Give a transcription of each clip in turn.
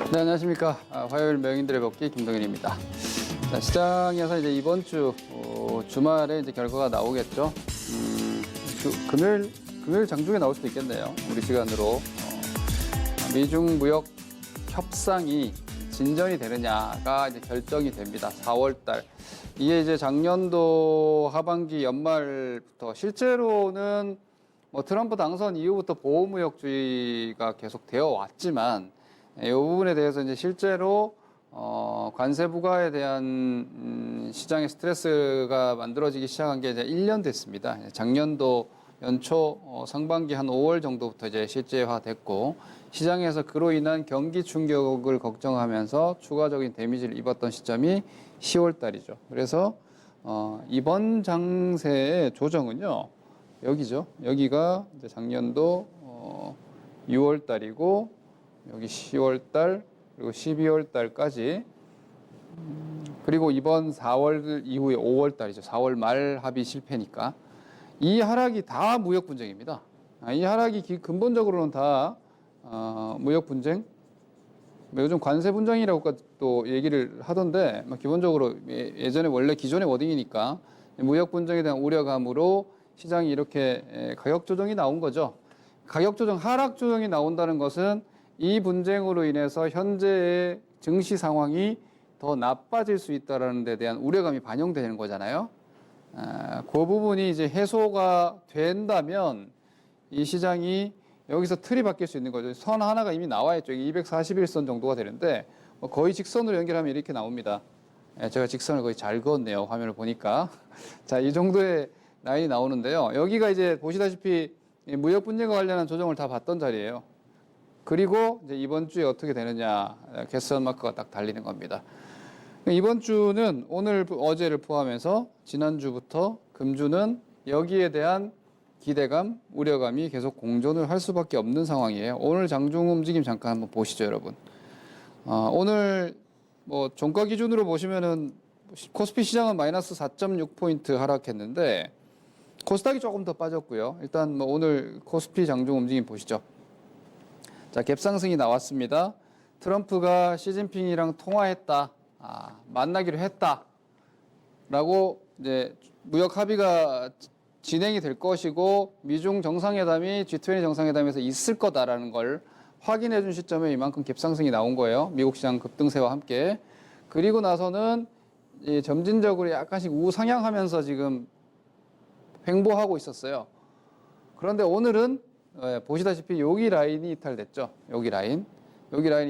네, 안녕하십니까. 화요일 명인들의 복귀 김동현입니다. 자, 시장에서 이제 이번 주 주말에 이제 결과가 나오겠죠. 금요일 장중에 나올 수도 있겠네요. 우리 시간으로 미중 무역 협상이 진전이 되느냐가 이제 결정이 됩니다. 4월 달. 이게 이제 작년도 하반기 연말부터 실제로는 뭐 트럼프 당선 이후부터 보호무역주의가 계속 되어 왔지만 이 부분에 대해서 이제 실제로 관세 부과에 대한 시장의 스트레스가 만들어지기 시작한 게 이제 1년 됐습니다. 작년도 연초 상반기 한 5월 정도부터 이제 실제화됐고 시장에서 그로 인한 경기 충격을 걱정하면서 추가적인 데미지를 입었던 시점이 10월 달이죠. 그래서 이번 장세의 조정은요. 여기죠. 여기가 이제 작년도 6월 달이고 여기 10월 달 그리고 12월 달까지 그리고 이번 4월 이후에 5월 달이죠. 4월 말 합의 실패니까 이 하락이 다 무역 분쟁입니다. 이 하락이 근본적으로는 다 무역 분쟁, 요즘 관세 분쟁이라고 또 얘기를 하던데 기본적으로 예전에 원래 기존의 워딩이니까 무역 분쟁에 대한 우려감으로 시장이 이렇게 가격 조정이 나온 거죠. 가격 조정, 하락 조정이 나온다는 것은 이 분쟁으로 인해서 현재의 증시 상황이 더 나빠질 수 있다는 데 대한 우려감이 반영되는 거잖아요. 그 부분이 이제 해소가 된다면 이 시장이 여기서 틀이 바뀔 수 있는 거죠. 선 하나가 이미 나와 있죠. 241선 정도가 되는데 거의 직선으로 연결하면 이렇게 나옵니다. 제가 직선을 거의 잘 그었네요. 화면을 보니까. 자, 이 정도의 라인이 나오는데요. 여기가 이제 보시다시피 무역 분쟁과 관련한 조정을 다 봤던 자리예요. 그리고 이제 이번 주에 어떻게 되느냐, 개선 마크가 딱 달리는 겁니다. 이번 주는 오늘, 어제를 포함해서 지난주부터 금주는 여기에 대한 기대감, 우려감이 계속 공존을 할 수밖에 없는 상황이에요. 오늘 장중 움직임 잠깐 한번 보시죠, 여러분. 오늘 뭐 종가 기준으로 보시면은 코스피 시장은 마이너스 4.6포인트 하락했는데 코스닥이 조금 더 빠졌고요. 일단 뭐 오늘 코스피 장중 움직임 보시죠. 자, 갭상승이 나왔습니다. 트럼프가 시진핑이랑 통화했다. 만나기로 했다. 라고 이제 무역 합의가 진행이 될 것이고 미중 정상회담이 G20 정상회담에서 있을 거다라는 걸 확인해 준 시점에 이만큼 갭상승이 나온 거예요. 미국 시장 급등세와 함께. 그리고 나서는 점진적으로 약간씩 우상향하면서 지금 횡보하고 있었어요. 그런데 오늘은 보시다시피 여기 라인이 이탈됐죠. 여기 라인이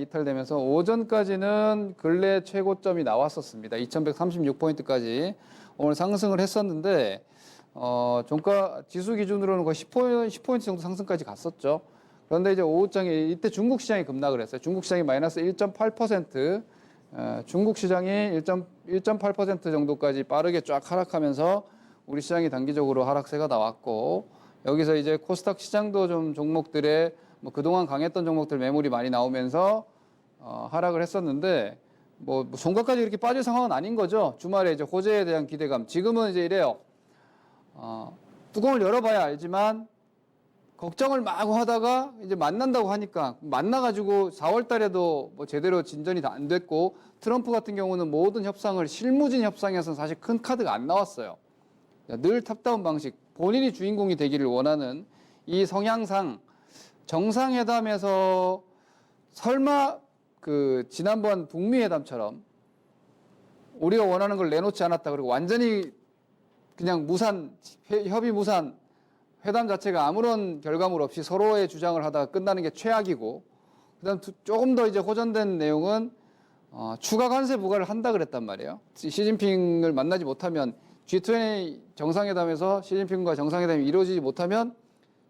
이탈되면서 오전까지는 근래 최고점이 나왔었습니다. 2136포인트까지 오늘 상승을 했었는데 종가 지수 기준으로는 거의 10포인트 정도 상승까지 갔었죠. 그런데 이제 오후장에 이때 중국 시장이 급락을 했어요. 중국 시장이 마이너스 1.8%, 중국 시장이 1.8% 정도까지 빠르게 쫙 하락하면서 우리 시장이 단기적으로 하락세가 나왔고 여기서 이제 코스닥 시장도 좀 종목들의 뭐 그동안 강했던 종목들 매물이 많이 나오면서 하락을 했었는데 뭐 종가까지 이렇게 빠질 상황은 아닌 거죠. 주말에 이제 호재에 대한 기대감. 지금은 이제 이래요. 뚜껑을 열어봐야 알지만 걱정을 막 하다가 이제 만난다고 하니까 만나가지고 4월 달에도 뭐 제대로 진전이 다 안 됐고 트럼프 같은 경우는 모든 협상을 실무진 협상에서는 사실 큰 카드가 안 나왔어요. 늘 탑다운 방식, 본인이 주인공이 되기를 원하는 이 성향상 정상회담에서 설마 지난번 북미 회담처럼 우리가 원하는 걸 내놓지 않았다 그리고 완전히 그냥 협의 무산, 회담 자체가 아무런 결과물 없이 서로의 주장을 하다가 끝나는 게 최악이고 그다음 조금 더 이제 호전된 내용은 추가 관세 부과를 한다 그랬단 말이에요. 시진핑을 만나지 못하면 G20 정상회담에서 시진핑과 정상회담이 이루어지지 못하면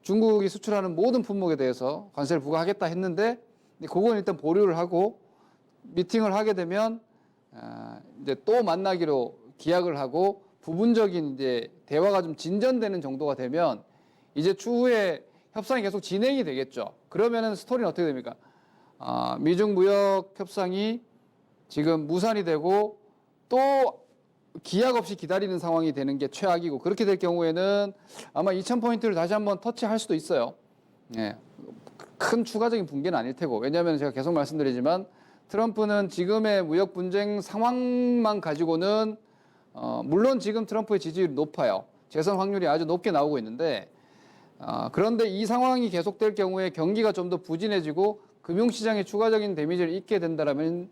중국이 수출하는 모든 품목에 대해서 관세를 부과하겠다 했는데 그건 일단 보류를 하고 미팅을 하게 되면 이제 또 만나기로 기약을 하고 부분적인 이제 대화가 좀 진전되는 정도가 되면 이제 추후에 협상이 계속 진행이 되겠죠. 그러면은 스토리는 어떻게 됩니까? 미중 무역 협상이 지금 무산이 되고 또 기약 없이 기다리는 상황이 되는 게 최악이고 그렇게 될 경우에는 아마 2000포인트를 다시 한번 터치할 수도 있어요. 큰 추가적인 붕괴는 아닐 테고 왜냐하면 제가 계속 말씀드리지만 트럼프는 지금의 무역 분쟁 상황만 가지고는 물론 지금 트럼프의 지지율이 높아요. 재선 확률이 아주 높게 나오고 있는데 그런데 이 상황이 계속될 경우에 경기가 좀 더 부진해지고 금융시장에 추가적인 데미지를 입게 된다면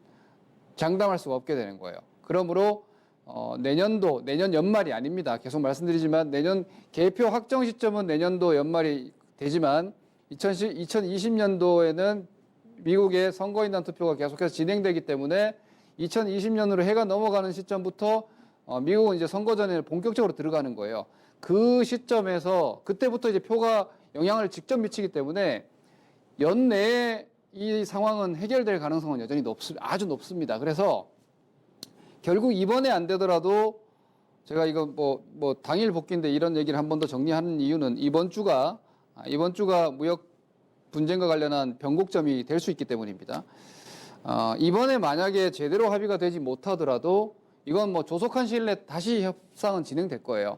장담할 수가 없게 되는 거예요. 그러므로 내년 연말이 아닙니다. 계속 말씀드리지만 내년 개표 확정 시점은 내년도 연말이 되지만 2020년도에는 미국의 선거인단 투표가 계속해서 진행되기 때문에 2020년으로 해가 넘어가는 시점부터 미국은 이제 선거 전에 본격적으로 들어가는 거예요. 그 시점에서 그때부터 이제 표가 영향을 직접 미치기 때문에 연내에 이 상황은 해결될 가능성은 여전히 아주 높습니다. 그래서 결국 이번에 안 되더라도 제가 이거 뭐 당일 복귀인데 이런 얘기를 한 번 더 정리하는 이유는 이번 주가 무역 분쟁과 관련한 변곡점이 될 수 있기 때문입니다. 이번에 만약에 제대로 합의가 되지 못하더라도 이건 뭐 조속한 시일 내에 다시 협상은 진행될 거예요.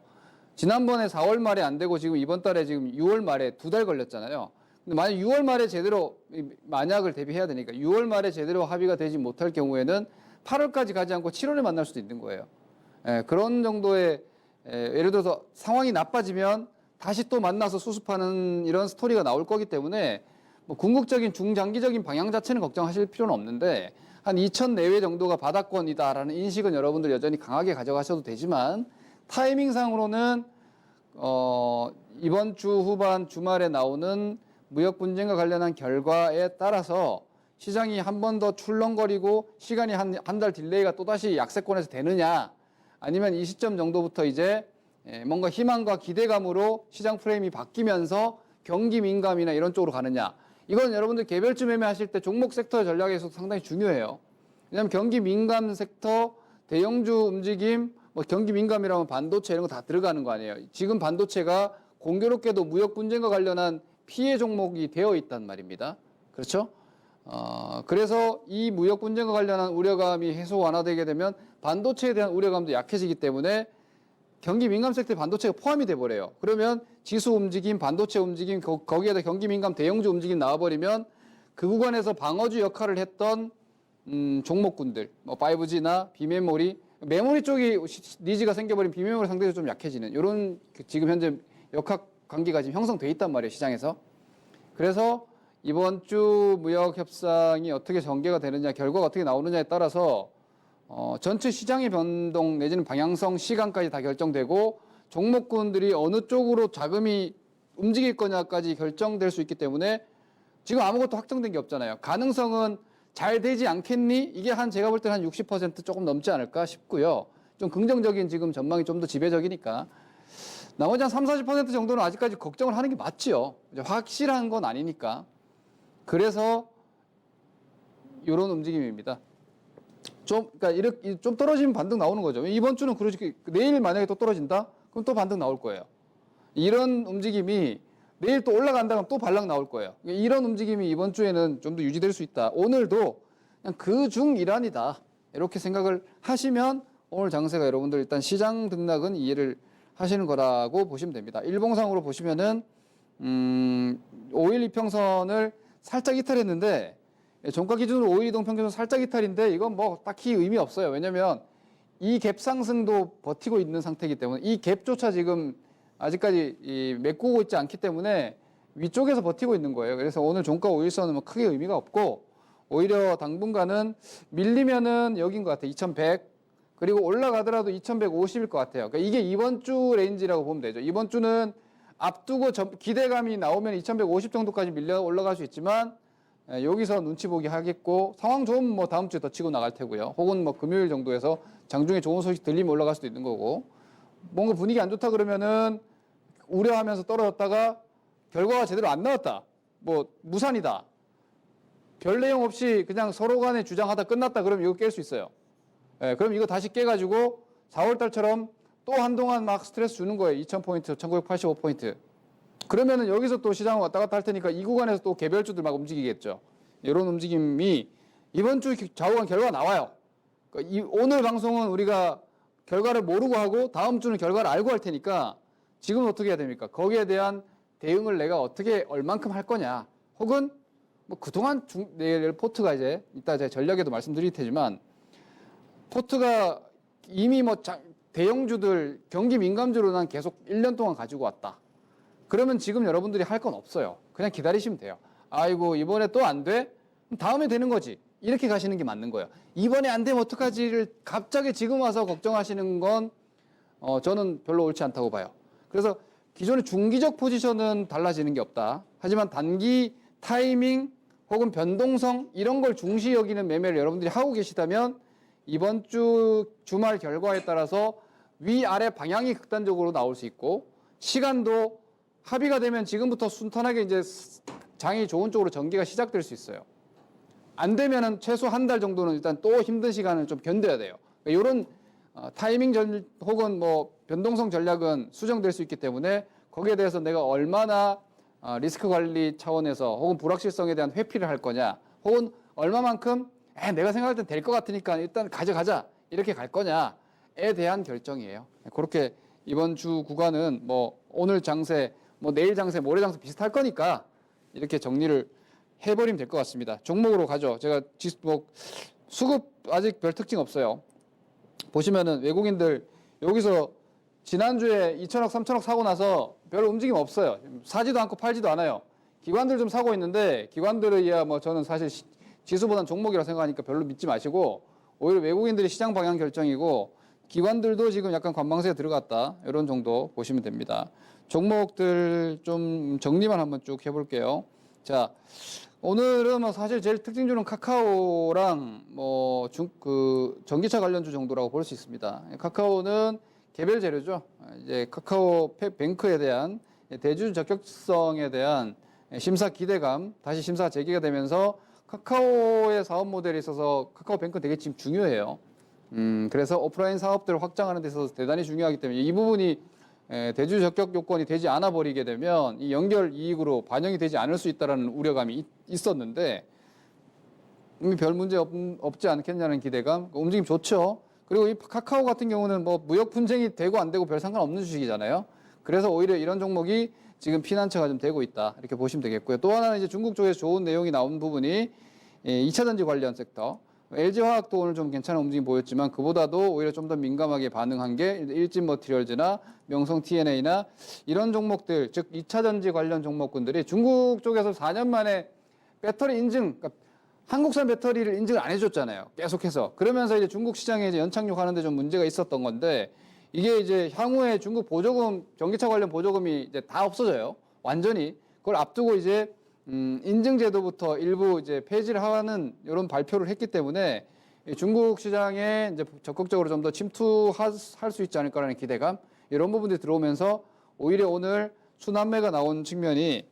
지난번에 4월 말에 안 되고 지금 이번 달에 지금 6월 말에 2달 걸렸잖아요. 근데 만약 6월 말에 제대로 만약을 대비해야 되니까 6월 말에 제대로 합의가 되지 못할 경우에는 8월까지 가지 않고 7월에 만날 수도 있는 거예요. 그런 정도의 예를 들어서 상황이 나빠지면 다시 또 만나서 수습하는 이런 스토리가 나올 거기 때문에 뭐 궁극적인 중장기적인 방향 자체는 걱정하실 필요는 없는데 한 2천 내외 정도가 바닥권이다라는 인식은 여러분들 여전히 강하게 가져가셔도 되지만 타이밍상으로는 이번 주 후반 주말에 나오는 무역 분쟁과 관련한 결과에 따라서 시장이 한 번 더 출렁거리고 시간이 한 달 딜레이가 또다시 약세권에서 되느냐 아니면 이 시점 정도부터 이제 뭔가 희망과 기대감으로 시장 프레임이 바뀌면서 경기 민감이나 이런 쪽으로 가느냐 이건 여러분들 개별주 매매하실 때 종목 섹터 전략에서 상당히 중요해요. 왜냐하면 경기 민감 섹터, 대형주 움직임, 뭐 경기 민감이라면 반도체 이런 거 다 들어가는 거 아니에요. 지금 반도체가 공교롭게도 무역 분쟁과 관련한 피해 종목이 되어 있단 말입니다. 그렇죠? 그래서 이 무역 분쟁과 관련한 우려감이 해소 완화되게 되면 반도체에 대한 우려감도 약해지기 때문에 경기 민감 섹터에 반도체가 포함이 돼버려요. 그러면 지수 움직임, 반도체 움직임, 거기에다 경기 민감 대형주 움직임 나와버리면 그 구간에서 방어주 역할을 했던 종목군들, 뭐 5G나 비메모리, 메모리 쪽이 니즈가 생겨버린 비메모리 상대적으로 좀 약해지는 이런 지금 현재 역학 관계가 지금 형성돼 있단 말이에요, 시장에서. 그래서 이번 주 무역 협상이 어떻게 전개가 되느냐, 결과가 어떻게 나오느냐에 따라서 전체 시장의 변동 내지는 방향성 시간까지 다 결정되고 종목군들이 어느 쪽으로 자금이 움직일 거냐까지 결정될 수 있기 때문에 지금 아무것도 확정된 게 없잖아요. 가능성은 잘 되지 않겠니? 이게 제가 볼 때는 한 60% 조금 넘지 않을까 싶고요. 좀 긍정적인 지금 전망이 좀 더 지배적이니까. 나머지 한 30-40% 정도는 아직까지 걱정을 하는 게 맞지요. 확실한 건 아니니까. 그래서 이런 움직임입니다. 그러니까 이렇게 좀 떨어지면 반등 나오는 거죠. 이번 주는 그러지, 내일 만약에 또 떨어진다? 그럼 또 반등 나올 거예요. 이런 움직임이 내일 또 올라간다 그러면 또 반락 나올 거예요. 이런 움직임이 이번 주에는 좀 더 유지될 수 있다. 오늘도 그냥 그 중 일환이다. 이렇게 생각을 하시면 오늘 장세가 여러분들 일단 시장 등락은 이해를 하시는 거라고 보시면 됩니다. 일봉상으로 보시면은 5일 이평선을 살짝 이탈했는데 종가 기준으로 5일 이동 평균선 살짝 이탈인데 이건 뭐 딱히 의미 없어요. 왜냐면 이 갭 상승도 버티고 있는 상태이기 때문에 이 갭조차 지금 아직까지 메꾸고 있지 않기 때문에 위쪽에서 버티고 있는 거예요. 그래서 오늘 종가 5일선은 뭐 크게 의미가 없고 오히려 당분간은 밀리면은 여긴 것 같아요. 2100 그리고 올라가더라도 2150일 것 같아요. 그러니까 이게 이번 주 레인지라고 보면 되죠. 이번 주는 앞두고 기대감이 나오면 2150 정도까지 밀려 올라갈 수 있지만 여기서 눈치 보기 하겠고 상황 좋으면 뭐 다음 주에 더 치고 나갈 테고요. 혹은 뭐 금요일 정도에서 장중에 좋은 소식 들리면 올라갈 수도 있는 거고 뭔가 분위기 안 좋다 그러면은 우려하면서 떨어졌다가 결과가 제대로 안 나왔다. 뭐 무산이다. 별 내용 없이 그냥 서로 간에 주장하다 끝났다 그러면 이거 깰 수 있어요. 그럼 이거 다시 깨가지고 4월달처럼 또 한동안 막 스트레스 주는 거예요. 2000포인트, 1985포인트. 그러면은 여기서 또 시장 왔다 갔다 할 테니까 이 구간에서 또 개별주들 막 움직이겠죠. 이런 움직임이 이번 주 좌우간 결과가 나와요. 그러니까 오늘 방송은 우리가 결과를 모르고 하고 다음 주는 결과를 알고 할 테니까 지금은 어떻게 해야 됩니까? 거기에 대한 대응을 내가 어떻게 얼만큼 할 거냐. 혹은 뭐 그동안 내일 포트가 이제 이따 제 전략에도 말씀드릴 테지만 포트가 이미 뭐 대형주들 경기 민감주로 난 계속 1년 동안 가지고 왔다. 그러면 지금 여러분들이 할 건 없어요. 그냥 기다리시면 돼요. 아이고 이번에 또 안 돼? 다음에 되는 거지. 이렇게 가시는 게 맞는 거예요. 이번에 안 되면 어떡하지를 갑자기 지금 와서 걱정하시는 건 저는 별로 옳지 않다고 봐요. 그래서 기존의 중기적 포지션은 달라지는 게 없다. 하지만 단기 타이밍 혹은 변동성 이런 걸 중시 여기는 매매를 여러분들이 하고 계시다면 이번 주 주말 결과에 따라서 위아래 방향이 극단적으로 나올 수 있고 시간도 합의가 되면 지금부터 순탄하게 이제 장이 좋은 쪽으로 전개가 시작될 수 있어요. 안 되면은 최소 한 달 정도는 일단 또 힘든 시간을 좀 견뎌야 돼요. 이런 타이밍 혹은 뭐 변동성 전략은 수정될 수 있기 때문에 거기에 대해서 내가 얼마나 리스크 관리 차원에서 혹은 불확실성에 대한 회피를 할 거냐 혹은 얼마만큼 내가 생각할 땐 될 것 같으니까 일단 가져가자 이렇게 갈 거냐에 대한 결정이에요. 그렇게 이번 주 구간은 뭐 오늘 장세 뭐 내일 장세 모레 장세 비슷할 거니까 이렇게 정리를 해버리면 될 것 같습니다. 종목으로 가죠. 제가 뭐 수급 아직 별 특징 없어요. 보시면은 외국인들 여기서 지난주에 2천억, 3천억 사고 나서 별 움직임 없어요. 사지도 않고 팔지도 않아요. 기관들 좀 사고 있는데 기관들이야 뭐 저는 사실 지수보단 종목이라고 생각하니까 별로 믿지 마시고 오히려 외국인들이 시장 방향 결정이고 기관들도 지금 약간 관망세에 들어갔다. 이런 정도 보시면 됩니다. 종목들 좀 정리만 한번 쭉 해볼게요. 자, 오늘은 뭐 사실 제일 특징주는 카카오랑 뭐 전기차 관련주 정도라고 볼 수 있습니다. 카카오는 개별 재료죠. 이제 카카오 뱅크에 대한 대주주 적격성에 대한 심사 기대감, 다시 심사 재개가 되면서 카카오의 사업 모델에 있어서 카카오 뱅크는 되게 지금 중요해요. 그래서 오프라인 사업들을 확장하는 데 있어서 대단히 중요하기 때문에 이 부분이 대주주 적격 요건이 되지 않아 버리게 되면 이 연결 이익으로 반영이 되지 않을 수 있다라는 우려감이 있었는데 이미 별 문제 없지 않겠냐는 기대감, 움직임 좋죠. 그리고 이 카카오 같은 경우는 뭐 무역 분쟁이 되고 안 되고 별 상관없는 주식이잖아요. 그래서 오히려 이런 종목이 지금 피난처가 좀 되고 있다 이렇게 보시면 되겠고요. 또 하나는 이제 중국 쪽에서 좋은 내용이 나온 부분이 2차 전지 관련 섹터. LG화학도 오늘 좀 괜찮은 움직임 보였지만 그보다도 오히려 좀 더 민감하게 반응한 게 일진머티리얼즈나 명성 TNA나 이런 종목들, 즉 2차 전지 관련 종목군들이 중국 쪽에서 4년 만에 배터리 인증, 그러니까 한국산 배터리를 인증을 안 해줬잖아요. 계속해서. 그러면서 이제 중국 시장에 이제 연착륙하는데 좀 문제가 있었던 건데 이게 이제 향후에 중국 보조금, 전기차 관련 보조금이 이제 다 없어져요. 완전히. 그걸 앞두고 이제 인증제도부터 일부 이제 폐지를 하는 이런 발표를 했기 때문에 중국 시장에 이제 적극적으로 좀 더 침투할 수 있지 않을까라는 기대감 이런 부분들이 들어오면서 오히려 오늘 순환매가 나온 측면이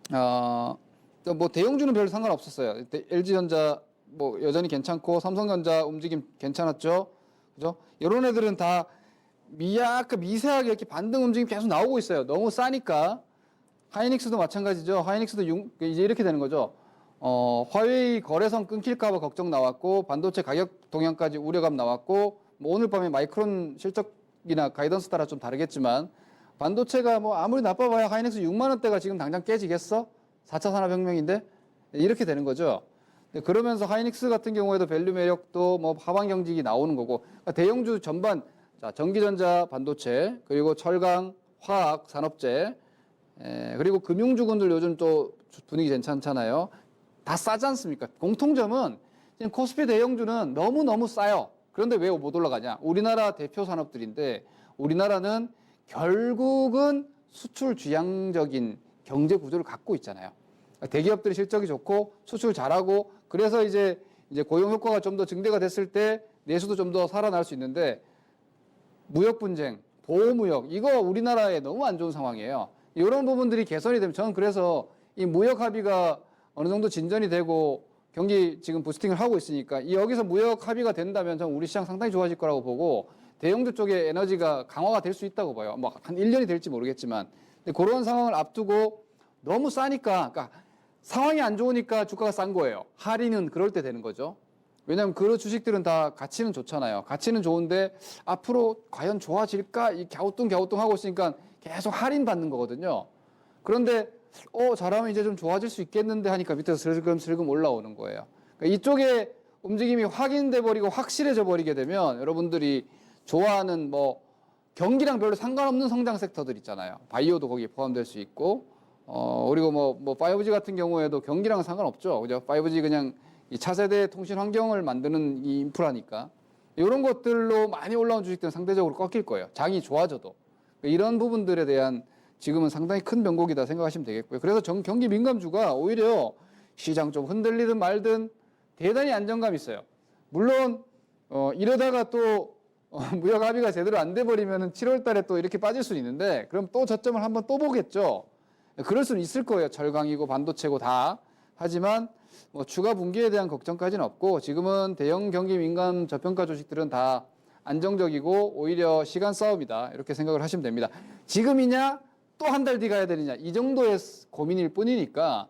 뭐 대형주는 별로 상관없었어요. LG전자 뭐 여전히 괜찮고 삼성전자 움직임 괜찮았죠, 그죠? 이런 애들은 다 약간 미세하게 이렇게 반등 움직임 계속 나오고 있어요. 너무 싸니까. 하이닉스도 마찬가지죠. 하이닉스도 이제 이렇게 되는 거죠. 화웨이 거래선 끊길까봐 걱정 나왔고, 반도체 가격 동향까지 우려감 나왔고, 뭐 오늘 밤에 마이크론 실적이나 가이던스 따라 좀 다르겠지만, 반도체가 뭐 아무리 나빠봐야 하이닉스 6만원대가 지금 당장 깨지겠어? 4차 산업혁명인데? 이렇게 되는 거죠. 그러면서 하이닉스 같은 경우에도 밸류 매력도 뭐 하방 경직이 나오는 거고, 그러니까 대형주 전반, 자, 전기전자, 반도체, 그리고 철강, 화학, 산업재, 그리고 금융주군들 요즘 또 분위기 괜찮잖아요. 다 싸지 않습니까? 공통점은 지금 코스피 대형주는 너무너무 싸요. 그런데 왜 못 올라가냐? 우리나라 대표 산업들인데 우리나라는 결국은 수출 지향적인 경제 구조를 갖고 있잖아요. 대기업들이 실적이 좋고 수출 잘하고 그래서 이제 고용 효과가 좀 더 증대가 됐을 때 내수도 좀 더 살아날 수 있는데 무역 분쟁, 보호무역 이거 우리나라에 너무 안 좋은 상황이에요. 이런 부분들이 개선이 되면 저는 그래서 이 무역 합의가 어느 정도 진전이 되고 경기 지금 부스팅을 하고 있으니까 여기서 무역 합의가 된다면 저는 우리 시장 상당히 좋아질 거라고 보고 대형주 쪽의 에너지가 강화가 될 수 있다고 봐요. 뭐 한 1년이 될지 모르겠지만 근데 그런 상황을 앞두고 너무 싸니까 그러니까 상황이 안 좋으니까 주가가 싼 거예요. 할인은 그럴 때 되는 거죠. 왜냐하면 그런 주식들은 다 가치는 좋잖아요. 가치는 좋은데 앞으로 과연 좋아질까? 이 갸우뚱 하고 있으니까 계속 할인 받는 거거든요. 그런데 잘하면 이제 좀 좋아질 수 있겠는데 하니까 밑에서 슬금슬금 올라오는 거예요. 그러니까 이쪽에 움직임이 확인돼 버리고 확실해져 버리게 되면 여러분들이 좋아하는 뭐 경기랑 별로 상관없는 성장 섹터들 있잖아요. 바이오도 거기에 포함될 수 있고, 그리고 뭐 5G 같은 경우에도 경기랑 상관없죠. 그죠? 5G 그냥 이 차세대 통신 환경을 만드는 이 인프라니까. 이런 것들로 많이 올라온 주식들은 상대적으로 꺾일 거예요. 장이 좋아져도. 이런 부분들에 대한 지금은 상당히 큰 변곡이다 생각하시면 되겠고요. 그래서 경기 민감주가 오히려 시장 좀 흔들리든 말든 대단히 안정감 있어요. 물론, 이러다가 또 무역 합의가 제대로 안 돼 버리면은 7월 달에 또 이렇게 빠질 수는 있는데 그럼 또 저점을 한번 또 보겠죠. 그럴 수는 있을 거예요. 철강이고 반도체고 다. 하지만 뭐 추가 분기에 대한 걱정까지는 없고 지금은 대형 경기 민감 저평가 주식들은 다 안정적이고 오히려 시간 싸움이다. 이렇게 생각을 하시면 됩니다. 지금이냐 또 한 달 뒤 가야 되느냐 이 정도의 고민일 뿐이니까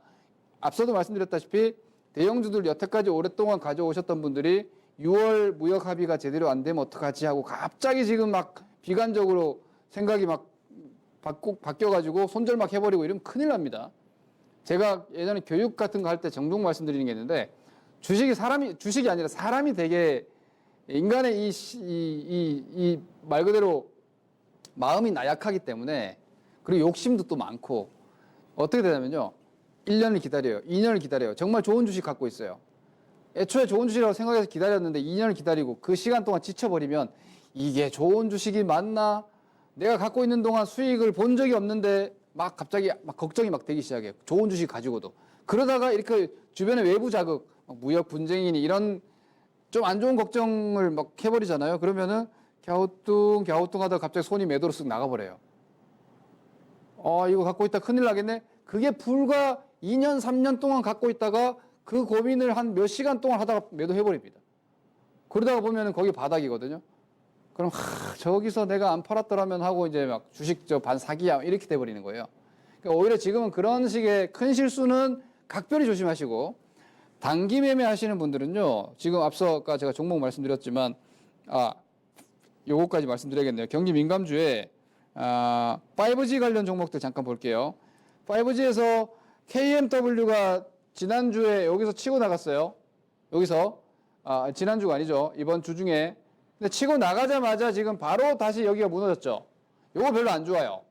앞서도 말씀드렸다시피 대형주들 여태까지 오랫동안 가져오셨던 분들이 6월 무역 합의가 제대로 안 되면 어떡하지 하고 갑자기 지금 막 비관적으로 생각이 막 바뀌어가지고 손절 막 해버리고 이러면 큰일 납니다. 제가 예전에 교육 같은 거 할 때 종종 말씀드리는 게 있는데 주식이 아니라 사람이 되게 인간의 이 말 그대로 마음이 나약하기 때문에 그리고 욕심도 또 많고 어떻게 되냐면요. 1년을 기다려요. 2년을 기다려요. 정말 좋은 주식 갖고 있어요. 애초에 좋은 주식이라고 생각해서 기다렸는데 2년을 기다리고 그 시간 동안 지쳐버리면 이게 좋은 주식이 맞나? 내가 갖고 있는 동안 수익을 본 적이 없는데 막 갑자기 막 걱정이 막 되기 시작해요. 좋은 주식 가지고도. 그러다가 이렇게 주변에 외부 자극, 무역 분쟁이니 이런 좀 안 좋은 걱정을 막 해버리잖아요. 그러면은 갸우뚱 하다가 갑자기 손이 매도로 쓱 나가버려요. 이거 갖고 있다 큰일 나겠네? 그게 불과 2년, 3년 동안 갖고 있다가 그 고민을 한 몇 시간 동안 하다가 매도해버립니다. 그러다가 보면은 거기 바닥이거든요. 그럼, 저기서 내가 안 팔았더라면 하고 이제 막 주식 반 사기야. 이렇게 돼버리는 거예요. 그러니까 오히려 지금은 그런 식의 큰 실수는 각별히 조심하시고, 단기 매매 하시는 분들은요, 지금 앞서 아까 제가 종목 말씀드렸지만, 요거까지 말씀드려야겠네요. 경기 민감주에, 5G 관련 종목들 잠깐 볼게요. 5G에서 KMW가 지난주에 여기서 치고 나갔어요. 여기서. 지난주가 아니죠. 이번 주 중에. 근데 치고 나가자마자 지금 바로 다시 여기가 무너졌죠. 요거 별로 안 좋아요.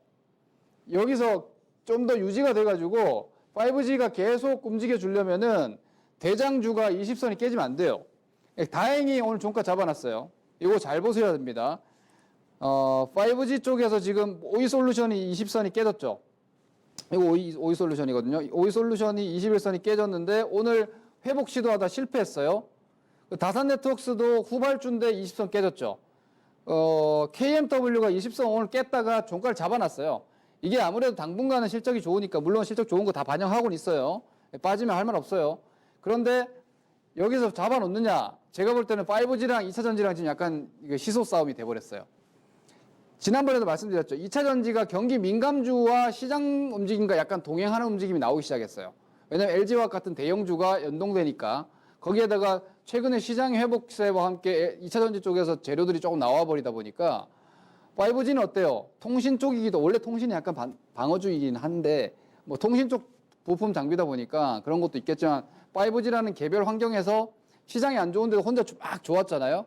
여기서 좀 더 유지가 돼가지고 5G가 계속 움직여 주려면은 대장주가 20선이 깨지면 안 돼요. 다행히 오늘 종가 잡아놨어요. 이거 잘 보셔야 됩니다. 5G 쪽에서 지금 오이솔루션이 20선이 깨졌죠. 이거 오이솔루션이거든요. 오이솔루션이 21선이 깨졌는데 오늘 회복 시도하다 실패했어요. 다산네트워크스도 후발주인데 20선 깨졌죠. KMW가 20선 오늘 깼다가 종가를 잡아놨어요. 이게 아무래도 당분간은 실적이 좋으니까 물론 실적 좋은 거 다 반영하고는 있어요. 빠지면 할 말 없어요. 그런데 여기서 잡아놓느냐? 제가 볼 때는 5G랑 2차전지랑 지금 약간 시소 싸움이 돼버렸어요. 지난번에도 말씀드렸죠. 2차전지가 경기 민감주와 시장 움직임과 약간 동행하는 움직임이 나오기 시작했어요. 왜냐하면 LG화학 같은 대형주가 연동되니까 거기에다가 최근에 시장 회복세와 함께 2차전지 쪽에서 재료들이 조금 나와버리다 보니까 5G는 어때요? 통신 쪽이기도 원래 통신이 약간 방어주이긴 한데 뭐 통신 쪽 부품 장비다 보니까 그런 것도 있겠지만 5G라는 개별 환경에서 시장이 안 좋은데도 혼자 막 좋았잖아요.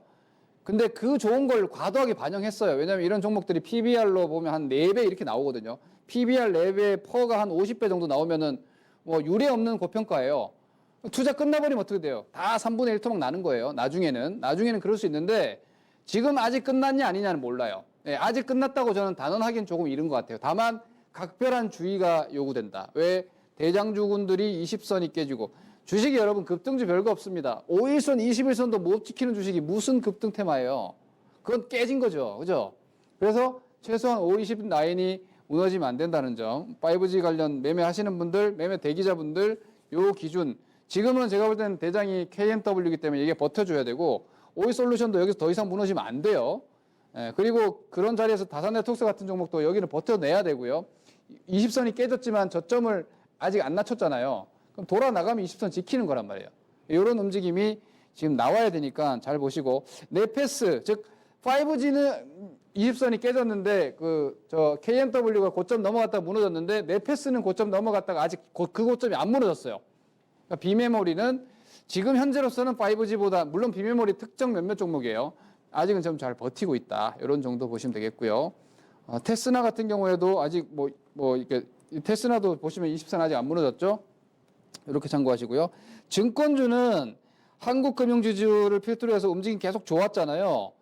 근데 그 좋은 걸 과도하게 반영했어요. 왜냐하면 이런 종목들이 PBR로 보면 한 4배 이렇게 나오거든요. PBR 4배, 퍼가 한 50배 정도 나오면은 뭐 유례 없는 고평가예요. 투자 끝나버리면 어떻게 돼요? 다 3분의 1 토막 나는 거예요. 나중에는 그럴 수 있는데 지금 아직 끝났냐 아니냐는 몰라요. 아직 끝났다고 저는 단언하기는 조금 이른 것 같아요. 다만 각별한 주의가 요구된다. 왜? 대장주군들이 20선이 깨지고 주식이 여러분 급등주 별거 없습니다. 5일선, 21선도 못 지키는 주식이 무슨 급등 테마예요. 그건 깨진 거죠. 그죠? 그래서 최소한 5, 20 라인이 무너지면 안 된다는 점. 5G 관련 매매하시는 분들, 매매 대기자분들 요 기준. 지금은 제가 볼 때는 대장이 KMW이기 때문에 이게 버텨줘야 되고 오이솔루션도 여기서 더 이상 무너지면 안 돼요. 그리고 그런 자리에서 다산네트워크스 같은 종목도 여기는 버텨내야 되고요. 20선이 깨졌지만 저점을 아직 안 낮췄잖아요. 그럼 돌아 나가면 20선 지키는 거란 말이에요. 이런 움직임이 지금 나와야 되니까 잘 보시고 네페스 즉 5G는 20선이 깨졌는데 저 KMW가 고점 넘어갔다가 무너졌는데 네페스는 고점 넘어갔다가 아직 그 고점이 안 무너졌어요. 그러니까 비메모리는 지금 현재로서는 5G보다 물론 비메모리 특정 몇몇 종목이에요. 아직은 좀 잘 버티고 있다. 이런 정도 보시면 되겠고요. 테스나 같은 경우에도 아직 이렇게 테스나도 보시면 20선 아직 안 무너졌죠. 이렇게 참고하시고요. 증권주는 한국금융지주를 필두로 해서 움직임 계속 좋았잖아요.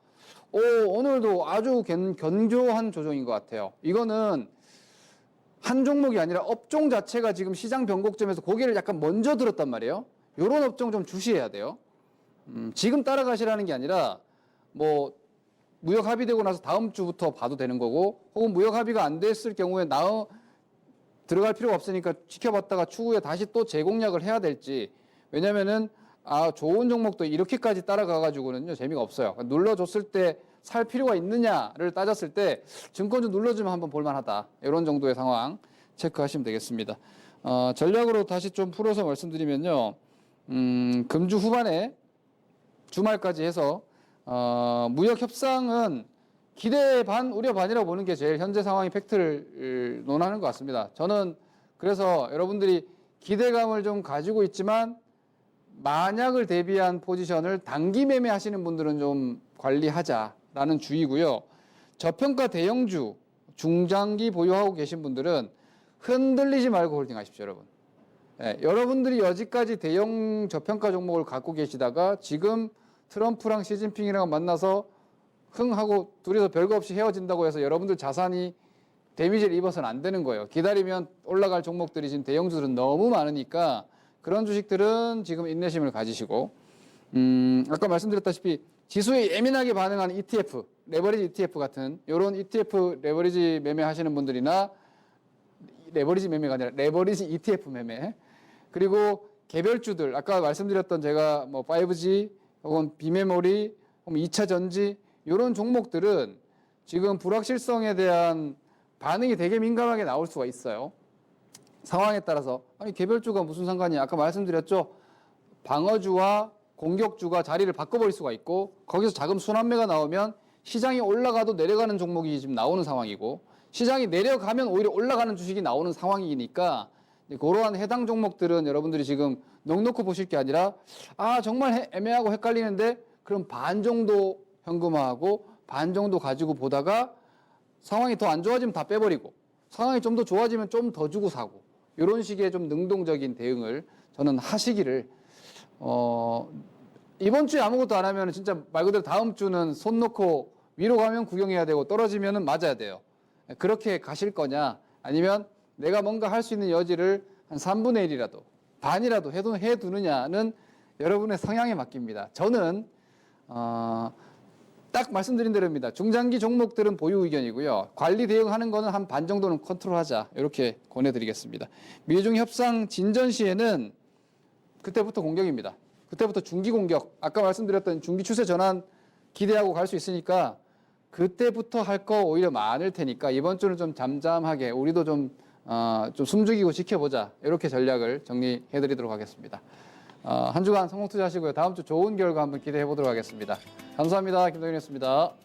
오늘도 아주 견조한 조정인 것 같아요. 이거는 한 종목이 아니라 업종 자체가 지금 시장 변곡점에서 고개를 약간 먼저 들었단 말이에요. 이런 업종 좀 주시해야 돼요. 지금 따라가시라는 게 아니라 무역 합의되고 나서 다음 주부터 봐도 되는 거고, 혹은 무역 합의가 안 됐을 경우에 들어갈 필요가 없으니까 지켜봤다가 추후에 다시 또 재공략을 해야 될지. 왜냐면은 좋은 종목도 이렇게까지 따라가가지고는요 재미가 없어요. 눌러줬을 때 살 필요가 있느냐를 따졌을 때 증권주 눌러주면 한번 볼만하다. 이런 정도의 상황 체크하시면 되겠습니다. 전략으로 다시 좀 풀어서 말씀드리면요. 금주 후반에 주말까지 해서 무역 협상은 기대 반 우려 반이라고 보는 게 제일 현재 상황의 팩트를 논하는 것 같습니다. 저는 그래서 여러분들이 기대감을 좀 가지고 있지만 만약을 대비한 포지션을 단기 매매하시는 분들은 좀 관리하자라는 주의고요. 저평가 대형주 중장기 보유하고 계신 분들은 흔들리지 말고 홀딩하십시오, 여러분. 네, 여러분들이 여지까지 대형 저평가 종목을 갖고 계시다가 지금 트럼프랑 시진핑이랑 만나서 흥하고 둘이서 별거 없이 헤어진다고 해서 여러분들 자산이 데미지를 입어서는 안 되는 거예요. 기다리면 올라갈 종목들이 지금 대형주들은 너무 많으니까 그런 주식들은 지금 인내심을 가지시고, 아까 말씀드렸다시피 지수에 예민하게 반응하는 ETF, 레버리지 ETF 같은 이런 ETF 레버리지 매매 하시는 분들이나 레버리지 매매가 아니라 레버리지 ETF 매매, 그리고 개별주들 아까 말씀드렸던 제가 5G 혹은 비메모리 혹은 2차 전지 이런 종목들은 지금 불확실성에 대한 반응이 되게 민감하게 나올 수가 있어요. 상황에 따라서. 개별주가 무슨 상관이야. 아까 말씀드렸죠. 방어주와 공격주가 자리를 바꿔버릴 수가 있고 거기서 자금 순환매가 나오면 시장이 올라가도 내려가는 종목이 지금 나오는 상황이고 시장이 내려가면 오히려 올라가는 주식이 나오는 상황이니까 그러한 해당 종목들은 여러분들이 지금 넉넉히 보실 게 아니라 정말 애매하고 헷갈리는데 그럼 반 정도 현금화하고 반 정도 가지고 보다가 상황이 더 안 좋아지면 다 빼버리고 상황이 좀 더 좋아지면 좀 더 주고 사고 이런 식의 좀 능동적인 대응을 저는 하시기를 이번 주에 아무것도 안 하면 진짜 말 그대로 다음 주는 손 놓고 위로 가면 구경해야 되고 떨어지면은 맞아야 돼요. 그렇게 가실 거냐 아니면 내가 뭔가 할 수 있는 여지를 한 3분의 1이라도 반이라도 해두느냐는 여러분의 성향에 맡깁니다. 저는 딱 말씀드린 대로입니다. 중장기 종목들은 보유 의견이고요. 관리 대응하는 거는 한 반 정도는 컨트롤하자 이렇게 권해드리겠습니다. 미중 협상 진전 시에는 그때부터 공격입니다. 그때부터 중기 공격. 아까 말씀드렸던 중기 추세 전환 기대하고 갈 수 있으니까 그때부터 할 거 오히려 많을 테니까 이번 주는 좀 잠잠하게 우리도 좀 숨죽이고 지켜보자 이렇게 전략을 정리해드리도록 하겠습니다. 한 주간 성공 투자하시고요. 다음 주 좋은 결과 한번 기대해 보도록 하겠습니다. 감사합니다. 김동윤이었습니다.